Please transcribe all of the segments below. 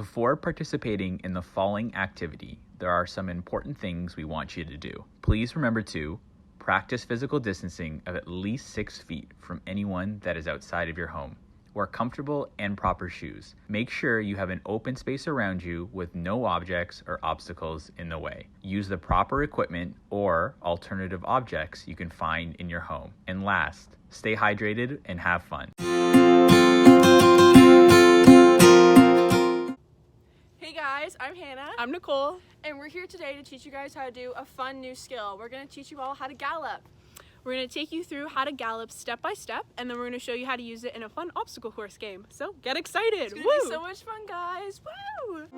Before participating in the following activity, there are some important things we want you to do. Please remember to practice physical distancing of at least 6 feet from anyone that is outside of your home. Wear comfortable and proper shoes. Make sure you have an open space around you with no objects or obstacles in the way. Use the proper equipment or alternative objects you can find in your home. And last, stay hydrated and have fun. Hey guys, I'm Hannah. I'm Nicole. And we're here today to teach you guys how to do a fun new skill. We're going to teach you all how to gallop. We're going to take you through how to gallop step by step, and then we're going to show you how to use it in a fun obstacle course game. So get excited! It's going to be so much fun, guys! Woo!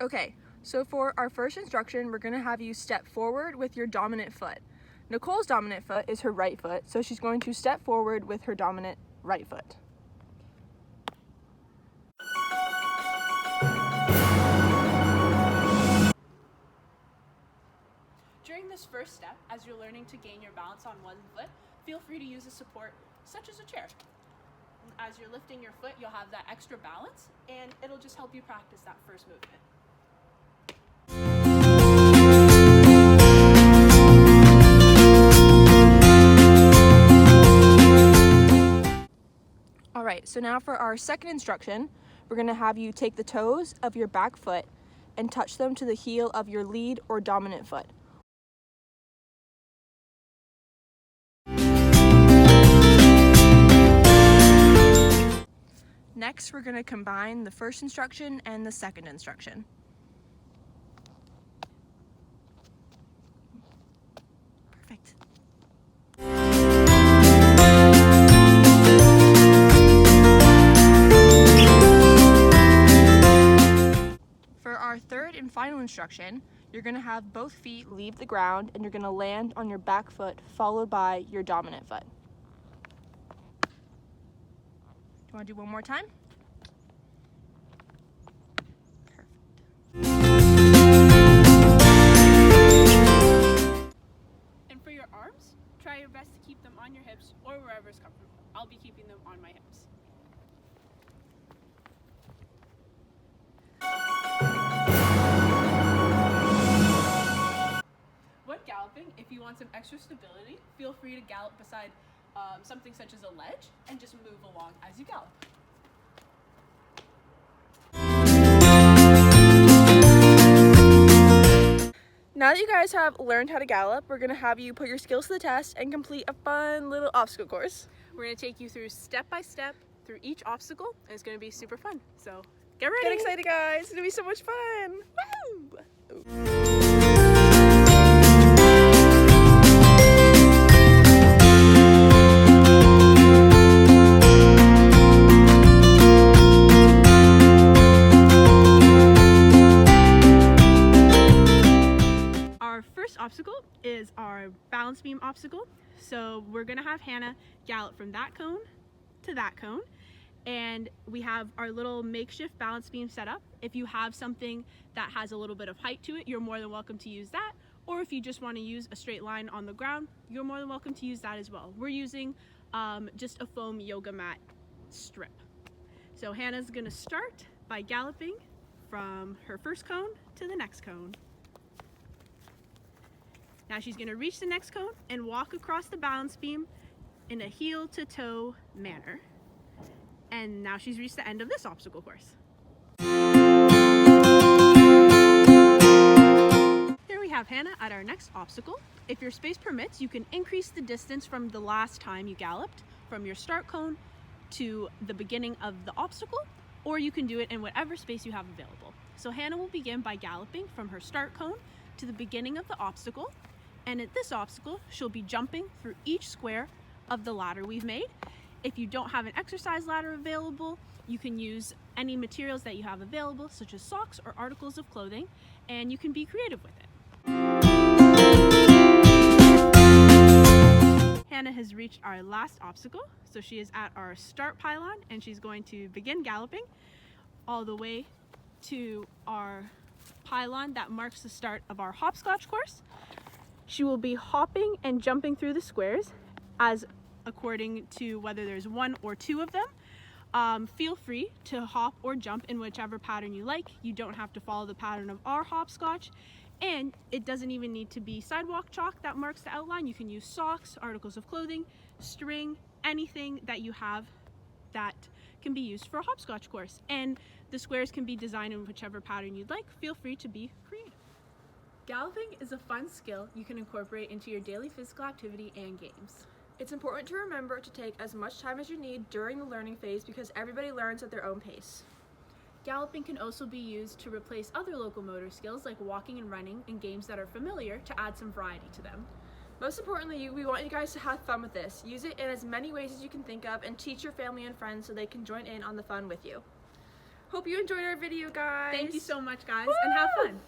Okay, so for our first instruction, we're going to have you step forward with your dominant foot. Nicole's dominant foot is her right foot, so she's going to step forward with her dominant right foot. During this first step, as you're learning to gain your balance on one foot, feel free to use a support such as a chair. As you're lifting your foot, you'll have that extra balance, and it'll just help you practice that first movement. Alright, so now for our second instruction, we're going to have you take the toes of your back foot and touch them to the heel of your lead or dominant foot. Next, we're going to combine the first instruction and the second instruction. Perfect. For our third and final instruction, you're going to have both feet leave the ground and you're going to land on your back foot followed by your dominant foot. Do you want to do one more time? Perfect. And for your arms, try your best to keep them on your hips or wherever is comfortable. I'll be keeping them on my hips. When galloping, if you want some extra stability, feel free to gallop beside something such as a ledge and just move along as you gallop. Now that you guys have learned how to gallop, we're going to have you put your skills to the test and complete a fun little obstacle course. We're going to take you through step by step through each obstacle, and it's going to be super fun. So get ready. Get excited, guys. It's going to be so much fun. Woo! Obstacle is our balance beam obstacle. So we're gonna have Hannah gallop from that cone to that cone, and we have our little makeshift balance beam set up. If you have something that has a little bit of height to it, you're more than welcome to use that, or if you just want to use a straight line on the ground, you're more than welcome to use that as well. We're using just a foam yoga mat strip. So Hannah's gonna start by galloping from her first cone to the next cone. Now she's going to reach the next cone and walk across the balance beam in a heel to toe manner. And now she's reached the end of this obstacle course. Here we have Hannah at our next obstacle. If your space permits, you can increase the distance from the last time you galloped, from your start cone to the beginning of the obstacle, or you can do it in whatever space you have available. So Hannah will begin by galloping from her start cone to the beginning of the obstacle. And at this obstacle, she'll be jumping through each square of the ladder we've made. If you don't have an exercise ladder available, you can use any materials that you have available, such as socks or articles of clothing, and you can be creative with it. Hannah has reached our last obstacle, so she is at our start pylon, and she's going to begin galloping all the way to our pylon that marks the start of our hopscotch course. She will be hopping and jumping through the squares as according to whether there's one or two of them. Feel free to hop or jump in whichever pattern you like. You don't have to follow the pattern of our hopscotch, and it doesn't even need to be sidewalk chalk that marks the outline. You can use socks, articles of clothing, string, anything that you have that can be used for a hopscotch course. And the squares can be designed in whichever pattern you'd like. Feel free to be creative. Galloping is a fun skill you can incorporate into your daily physical activity and games. It's important to remember to take as much time as you need during the learning phase because everybody learns at their own pace. Galloping can also be used to replace other locomotor skills like walking and running in games that are familiar to add some variety to them. Most importantly, we want you guys to have fun with this. Use it in as many ways as you can think of and teach your family and friends so they can join in on the fun with you. Hope you enjoyed our video, guys. Thank you so much, guys, and have fun.